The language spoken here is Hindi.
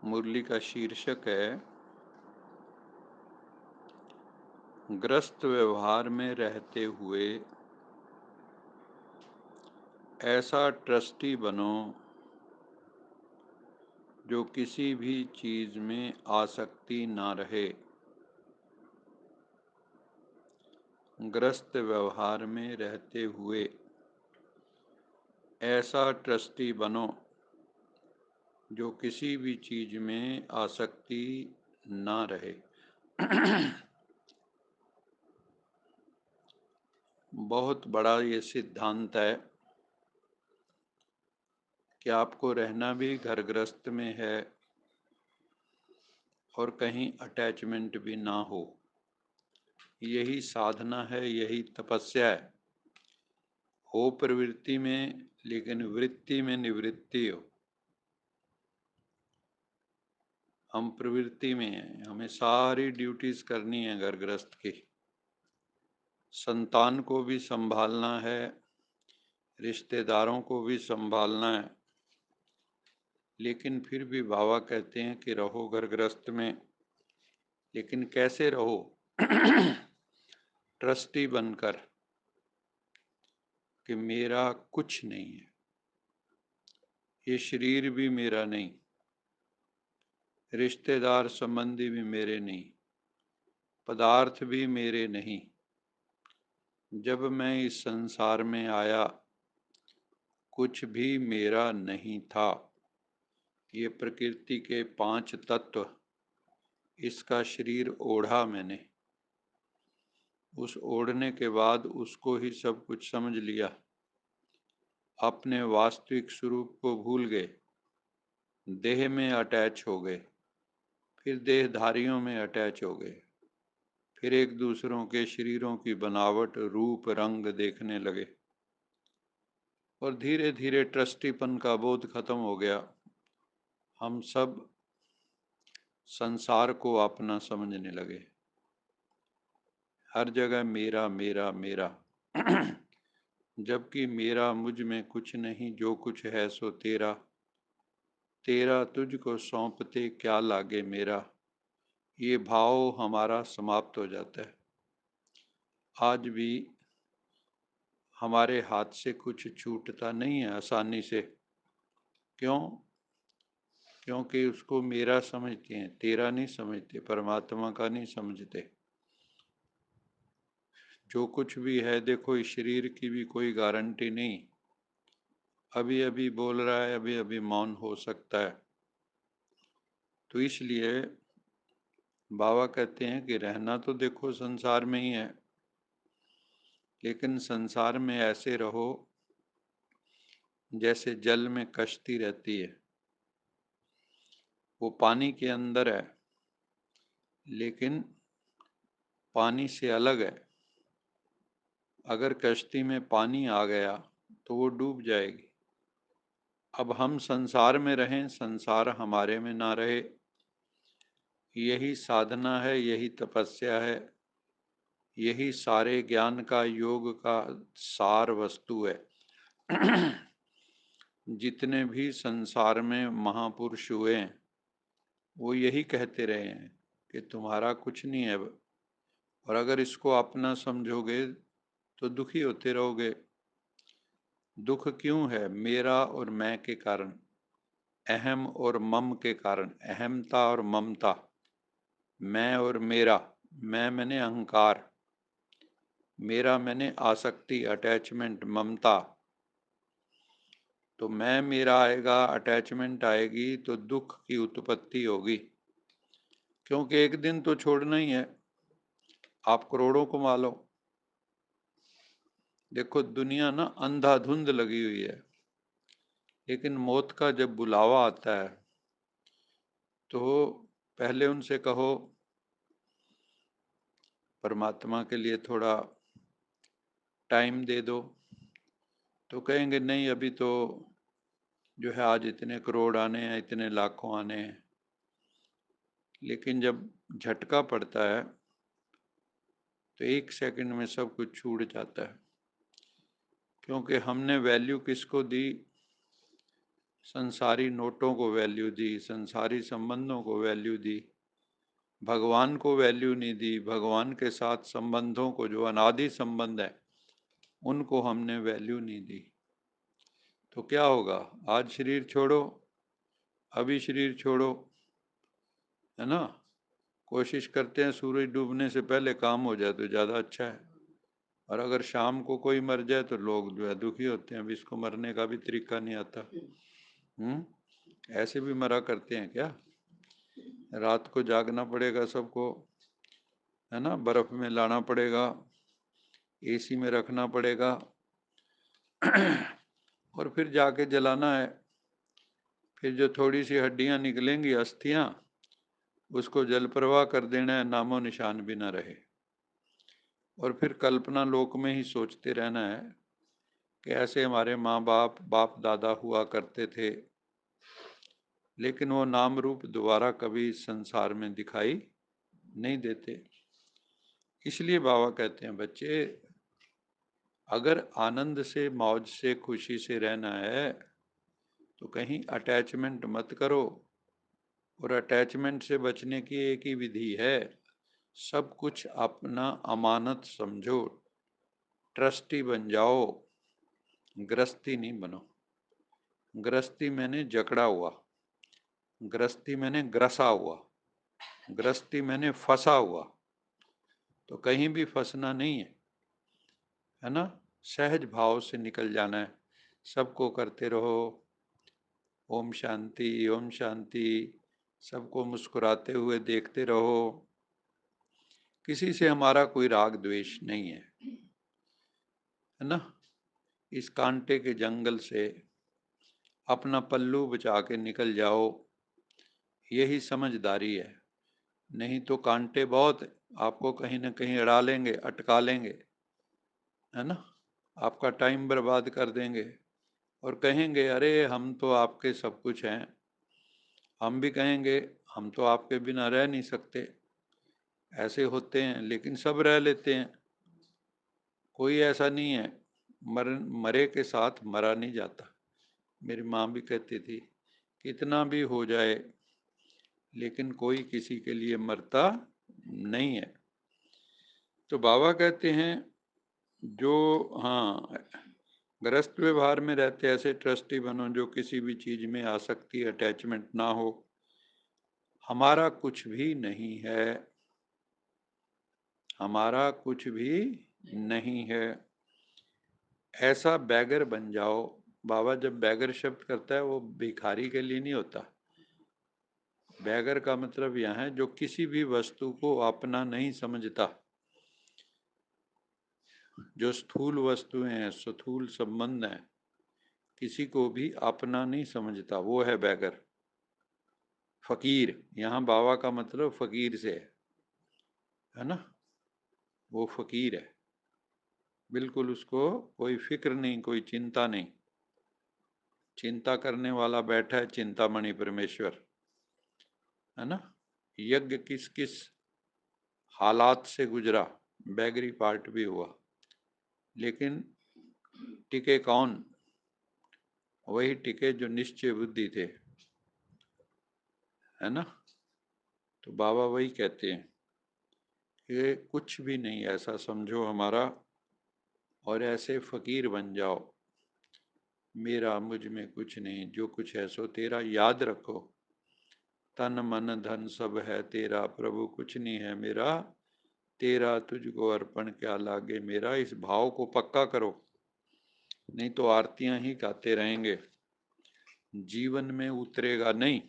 मुरली का शीर्षक है ग्रस्त व्यवहार में रहते हुए ऐसा ट्रस्टी बनो जो किसी भी चीज में आसक्ति ना रहे। ग्रस्त व्यवहार में रहते हुए ऐसा ट्रस्टी बनो जो किसी भी चीज में आसक्ति ना रहे। बहुत बड़ा ये सिद्धांत है कि आपको रहना भी घर गृहस्थ में है और कहीं अटैचमेंट भी ना हो। यही साधना है, यही तपस्या है। हो प्रवृत्ति में लेकिन वृत्ति में निवृत्ति हो। हम प्रवृत्ति में हैं, हमें सारी ड्यूटीज करनी है घर गृहस्थ की। संतान को भी संभालना है, रिश्तेदारों को भी संभालना है, लेकिन फिर भी बाबा कहते हैं कि रहो घर गृहस्थ में। लेकिन कैसे रहो? ट्रस्टी बनकर कि मेरा कुछ नहीं है, ये शरीर भी मेरा नहीं, रिश्तेदार संबंधी भी मेरे नहीं, पदार्थ भी मेरे नहीं। जब मैं इस संसार में आया कुछ भी मेरा नहीं था। ये प्रकृति के 5 तत्व, इसका शरीर ओढ़ा मैंने। उस ओढ़ने के बाद उसको ही सब कुछ समझ लिया। अपने वास्तविक स्वरूप को भूल गए, देह में अटैच हो गए, फिर देहधारियों में अटैच हो गए, फिर एक दूसरों के शरीरों की बनावट, रूप, रंग देखने लगे और धीरे धीरे ट्रस्टीपन का बोध खत्म हो गया। हम सब संसार को अपना समझने लगे। हर जगह मेरा मेरा मेरा। जबकि मेरा मुझ में कुछ नहीं, जो कुछ है सो तेरा, तेरा तुझको सौंपते क्या लागे मेरा। ये भाव हमारा समाप्त हो जाता है। आज भी हमारे हाथ से कुछ छूटता नहीं है आसानी से। क्यों? क्योंकि उसको मेरा समझते हैं, तेरा नहीं समझते, परमात्मा का नहीं समझते। जो कुछ भी है, देखो इस शरीर की भी कोई गारंटी नहीं। अभी अभी बोल रहा है, अभी अभी मौन हो सकता है। तो इसलिए बाबा कहते हैं कि रहना तो देखो संसार में ही है, लेकिन संसार में ऐसे रहो जैसे जल में कश्ती रहती है। वो पानी के अंदर है, लेकिन पानी से अलग है। अगर कश्ती में पानी आ गया तो वो डूब जाएगी। अब हम संसार में रहें, संसार हमारे में ना रहे। यही साधना है, यही तपस्या है, यही सारे ज्ञान का, योग का सार वस्तु है। जितने भी संसार में महापुरुष हुए हैं वो यही कहते रहे हैं कि तुम्हारा कुछ नहीं है। और अगर इसको अपना समझोगे तो दुखी होते रहोगे। दुख क्यों है? मेरा और मैं के कारण, अहम और मम के कारण। अहमता और ममता, मैं और मेरा। मैं मैंने अहंकार, मेरा मैंने आसक्ति, अटैचमेंट, ममता। तो मैं मेरा आएगा, अटैचमेंट आएगी तो दुख की उत्पत्ति होगी। क्योंकि एक दिन तो छोड़ना ही है। आप करोड़ों कमा लो, देखो दुनिया ना अंधाधुंध लगी हुई है, लेकिन मौत का जब बुलावा आता है तो पहले उनसे कहो परमात्मा के लिए थोड़ा टाइम दे दो, तो कहेंगे नहीं अभी तो जो है आज इतने करोड़ आने हैं, इतने लाखों आने हैं। लेकिन जब झटका पड़ता है तो 1 सेकंड में सब कुछ छूट जाता है। क्योंकि हमने वैल्यू किसको दी? संसारी नोटों को वैल्यू दी, संसारी संबंधों को वैल्यू दी, भगवान को वैल्यू नहीं दी। भगवान के साथ संबंधों को, जो अनादि संबंध है, उनको हमने वैल्यू नहीं दी। तो क्या होगा? आज शरीर छोड़ो, अभी शरीर छोड़ो, है ना। कोशिश करते हैं सूरज डूबने से पहले काम हो जाए तो ज़्यादा अच्छा है। और अगर शाम को कोई मर जाए तो लोग जो है दुखी होते हैं, अभी इसको मरने का भी तरीका नहीं आता। ऐसे भी मरा करते हैं क्या? रात को जागना पड़ेगा सबको, है ना, बर्फ में लाना पड़ेगा, एसी में रखना पड़ेगा और फिर जाके जलाना है। फिर जो थोड़ी सी हड्डियां निकलेंगी, अस्थियां, उसको जल प्रवाह कर देना है, नामो निशान भी ना रहे। और फिर कल्पना लोक में ही सोचते रहना है कि ऐसे हमारे माँ बाप, बाप दादा हुआ करते थे, लेकिन वो नाम रूप दोबारा कभी संसार में दिखाई नहीं देते। इसलिए बाबा कहते हैं, बच्चे अगर आनंद से, मौज से, खुशी से रहना है तो कहीं अटैचमेंट मत करो। और अटैचमेंट से बचने की एक ही विधि है, सब कुछ अपना अमानत समझो, ट्रस्टी बन जाओ, गृहस्थी नहीं बनो। गृहस्थी मैंने जकड़ा हुआ, गृहस्थी मैंने ग्रसा हुआ, गृहस्थी मैंने फंसा हुआ। तो कहीं भी फंसना नहीं है ना। सहज भाव से निकल जाना है, सबको करते रहो ओम शांति, ओम शांति, सबको मुस्कुराते हुए देखते रहो। किसी से हमारा कोई राग द्वेष नहीं है ना। इस कांटे के जंगल से अपना पल्लू बचा के निकल जाओ, यही समझदारी है। नहीं तो कांटे बहुत आपको कहीं ना कहीं अड़ा लेंगे, अटका लेंगे, है ना। आपका टाइम बर्बाद कर देंगे और कहेंगे अरे हम तो आपके सब कुछ हैं। हम भी कहेंगे हम तो आपके बिना रह नहीं सकते। ऐसे होते हैं, लेकिन सब रह लेते हैं। कोई ऐसा नहीं है, मरे के साथ मरा नहीं जाता। मेरी माँ भी कहती थी, कितना भी हो जाए लेकिन कोई किसी के लिए मरता नहीं है। तो बाबा कहते हैं जो, हाँ, गृहस्थ व्यवहार में रहते ऐसे ट्रस्टी बनो जो किसी भी चीज में आसक्ति, अटैचमेंट ना हो। हमारा कुछ भी नहीं है, हमारा कुछ भी नहीं है, ऐसा बैगर बन जाओ। बाबा जब बैगर शब्द करता है वो भिखारी के लिए नहीं होता। बैगर का मतलब यह है जो किसी भी वस्तु को अपना नहीं समझता। जो स्थूल वस्तुएं हैं, स्थूल संबंध हैं, किसी को भी अपना नहीं समझता, वो है बैगर। फकीर, यहाँ बाबा का मतलब फकीर से है ना। वो फकीर है, बिल्कुल उसको कोई फिक्र नहीं, कोई चिंता नहीं। चिंता करने वाला बैठा है चिंतामणि परमेश्वर, है ना। यज्ञ किस किस हालात से गुजरा, बैगरी पार्ट भी हुआ, लेकिन टिके कौन? वही टिके जो निश्चय बुद्धि थे, है ना। तो बाबा वही कहते हैं कि कुछ भी नहीं ऐसा समझो हमारा, और ऐसे फकीर बन जाओ। मेरा मुझ में कुछ नहीं, जो कुछ है सो तेरा। याद रखो, तन मन धन सब है तेरा, प्रभु कुछ नहीं है मेरा, तेरा तुझको अर्पण क्या लागे मेरा। इस भाव को पक्का करो, नहीं तो आरतियां ही गाते रहेंगे, जीवन में उतरेगा नहीं।